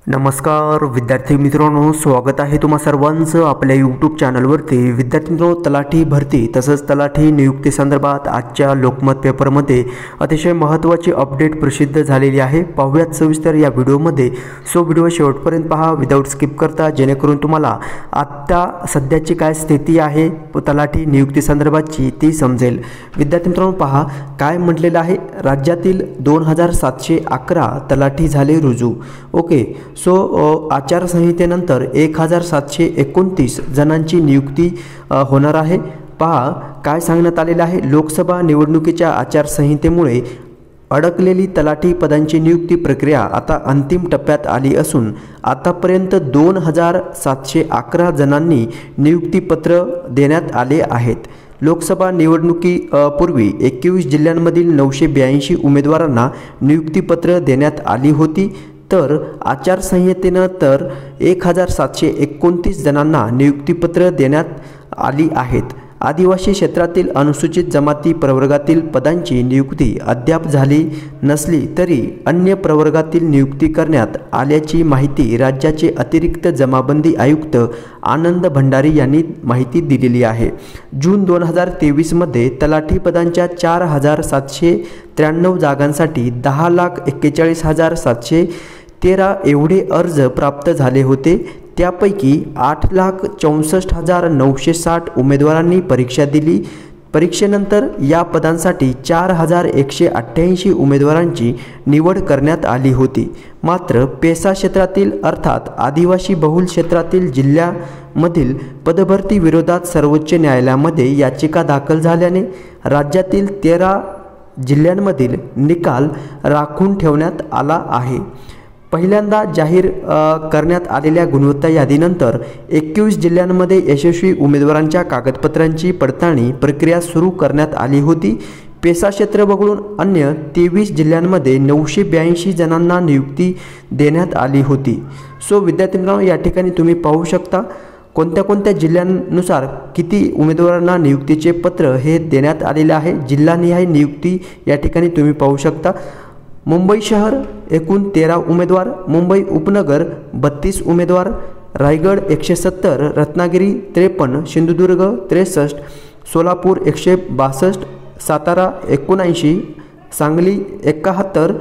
नमस्कार विद्यार्थी मित्रांनो, स्वागत आहे तुम्हा सर्वांचं आपल्या यूट्यूब चॅनलवरती। विद्यार्थी मित्रांनो, तलाठी भरती तसंच तलाठी नियुक्ती संदर्भात आजच्या लोकमत पेपरमध्ये अतिशय महत्त्वाची अपडेट प्रसिद्ध झालेली आहे। पाहूयात सविस्तर या व्हिडिओमध्ये। सो व्हिडिओ शेवटपर्यंत पहा विदाउट स्किप करता, जेणेकरून तुम्हाला आता सध्याची काय स्थिती आहे तलाठी नियुक्ती संदर्भातची ती समजेल। विद्यार्थी मित्रांनो, पहा काय म्हटलेलं आहे। राज्यातील 2711 तलाठी झाले रुजू। ओके, सो आचारसंहितेनंतर 1729 जणांची नियुक्ती होणार आहे। पहा काय सांगण्यात आलेलं आहे। लोकसभा निवडणुकीच्या आचारसंहितेमुळे अडकलेली तलाठी पदांची नियुक्ती प्रक्रिया आता अंतिम टप्प्यात आली असून आतापर्यंत 2711 जणांनी नियुक्तीपत्र देण्यात आले आहेत। लोकसभा निवडणुकीपूर्वी 21 जिल्ह्यांमधील 982 उमेदवारांना नियुक्तीपत्र देण्यात आली होती, तर आचारसंहितेनंतर 1729 जणांना नियुक्तीपत्र देण्यात आली आहेत। आदिवासी क्षेत्रातील अनुसूचित जमाती प्रवर्गातील पदांची नियुक्ती अद्याप झाली नसली तरी अन्य प्रवर्गातील नियुक्ती करण्यात आल्याची माहिती राज्याचे अतिरिक्त जमाबंदी आयुक्त आनंद भंडारी यांनी माहिती दिलेली आहे। जून 2023 मध्ये तलाठी पदांच्या 4793 जागांसाठी 10,41,713 एवढे अर्ज प्राप्त झाले होते। त्यापैकी 8,64,960 उमेदवारांनी परीक्षा दिली। परीक्षेनंतर या पदांसाठी 4,188 उमेदवारांची निवड करण्यात आली होती। मात्र पेसा क्षेत्रातील अर्थात आदिवासी बहुल क्षेत्रातील जिल्ह्यामधील पदभरती विरोधात सर्वोच्च न्यायालयामध्ये याचिका दाखल झाल्याने राज्यातील 13 जिल्ह्यांमधील निकाल राखून ठेवण्यात आला आहे। पहिल्यांदा जाहीर करण्यात आलेल्या गुणवत्ता यादीनंतर 21 जिल्ह्यांमध्ये यशस्वी उमेदवारांच्या कागदपत्रांची पडताळणी प्रक्रिया सुरू करण्यात आली होती। पेसा क्षेत्र वगळून अन्य 23 जिल्ह्यांमध्ये 982 जणांना नियुक्ती देण्यात आली होती। सो विद्यार्थी मित्रांनो, या ठिकाणी तुम्ही पाहू शकता कोणत्या कोणत्या जिल्ह्यांनुसार किती उमेदवारांना नियुक्तीचे पत्र हे देण्यात आलेले आहे। जिल्हानिहाय नियुक्ती या ठिकाणी तुम्ही पाहू शकता। मुंबई शहर एकूण 13 उमेदवार, मुंबई उपनगर 32 उमेदवार, रायगड 170, रत्नागिरी 53, सिंधुदुर्ग 63, सोलापूर 162, सातारा 79, सांगली 71,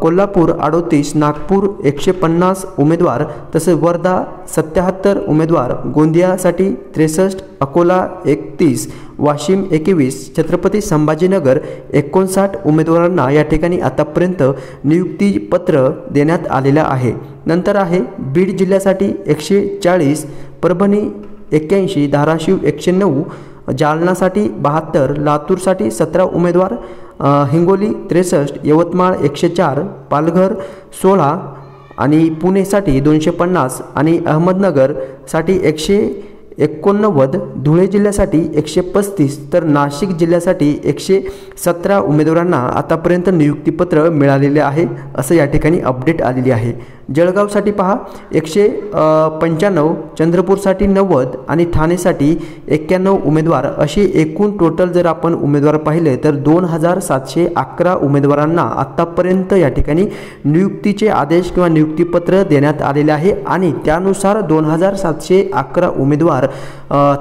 कोल्हापूर 38, नागपूर 150 उमेदवार, तसेच वर्धा 77 उमेदवार, गोंदियासाठी 63, अकोला 31, वाशिम 21, छत्रपती संभाजीनगर 59 उमेदवारांना या ठिकाणी आतापर्यंत नियुक्तीपत्र देण्यात आलेलं आहे। नंतर आहे बीड जिल्ह्यासाठी 140, परभणी 81, धाराशिव 109, जालनासाठी 72, लातूरसाठी 17 उमेदवार, हिंगोली 63, यवतमाळ 104, पालघर 16 आणि पुणेसाठी 250 आणि अहमदनगरसाठी 189, धुळे जिल्ह्यासाठी 135 तर नाशिक जिल्ह्यासाठी 117 उमेदवारांना आतापर्यंत नियुक्तीपत्र मिळालेले आहे, असं या ठिकाणी अपडेट आलेली आहे। जळगावसाठी पहा 195, चंद्रपूरसाठी 90 आणि ठाणेसाठी 91 उमेदवार, अशी एकूण टोटल जर आपण उमेदवार पाहिले तर 2711 उमेदवारांना आतापर्यंत या ठिकाणी नियुक्तीचे आदेश किंवा नियुक्तीपत्र देण्यात आलेले आहे आणि त्यानुसार 2711 उमेदवार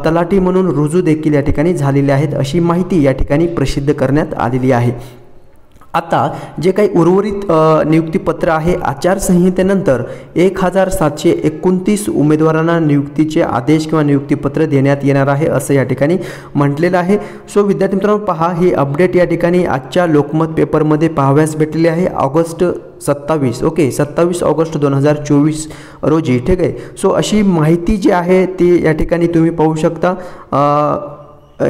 तलाठी म्हणून रुजू देखील या ठिकाणी झालेले आहेत, अशी माहिती या ठिकाणी प्रसिद्ध करण्यात आलेली आहे। आता जे काही उर्वरित नियुक्तीपत्र आहे, आचारसंहितेनंतर 1729 उमेदवारांना नियुक्तीचे आदेश किंवा नियुक्तीपत्र देण्यात येणार आहे, असं या ठिकाणी म्हटलेलं आहे। सो विद्यार्थी मित्रांनो, पहा ही अपडेट या ठिकाणी आजच्या लोकमत पेपरमध्ये पाहाव्यास भेटलेली आहे। ऑगस्ट 27, ओके 27 ऑगस्ट 2024 रोजी, ठीक आहे। सो अशी माहिती जी आहे ती या ठिकाणी तुम्ही पाहू शकता।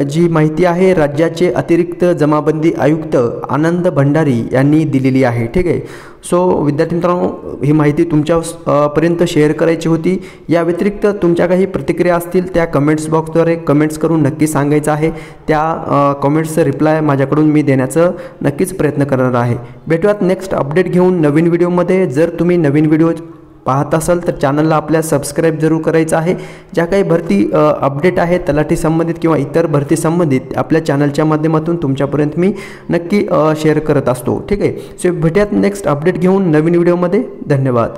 जी माहिती आहे राज्याचे अतिरिक्त जमाबंदी आयुक्त आनंद भंडारी यांनी दिलेली आहे, ठीक आहे। सो विद्यार्थी मित्रांनो, ही माहिती तुमच्यापर्यंत शेअर करायची होती। या व्यतिरिक्त तुमच्या काही प्रतिक्रिया असतील त्या कमेंट्स बॉक्सद्वारे कमेंट्स करून नक्की सांगायचं आहे। त्या कमेंट्सचं रिप्लाय माझ्याकडून मी देण्याचं नक्कीच प्रयत्न करणार आहे। भेटूयात नेक्स्ट अपडेट घेऊन नवीन व्हिडिओमध्ये। जर तुम्ही नवीन व्हिडिओ पाहत असाल तर चॅनलला आपल्या सबस्क्राईब जरूर करायचं आहे। ज्या काही भरती अपडेट आहे तलाठी संबंधित किंवा इतर भरती संबंधित आपल्या चॅनलच्या माध्यमातून तुमच्यापर्यंत मी नक्की शेअर करत असतो, ठीक आहे। सो भेटूयात नेक्स्ट अपडेट घेऊन नवीन व्हिडिओमध्ये। धन्यवाद।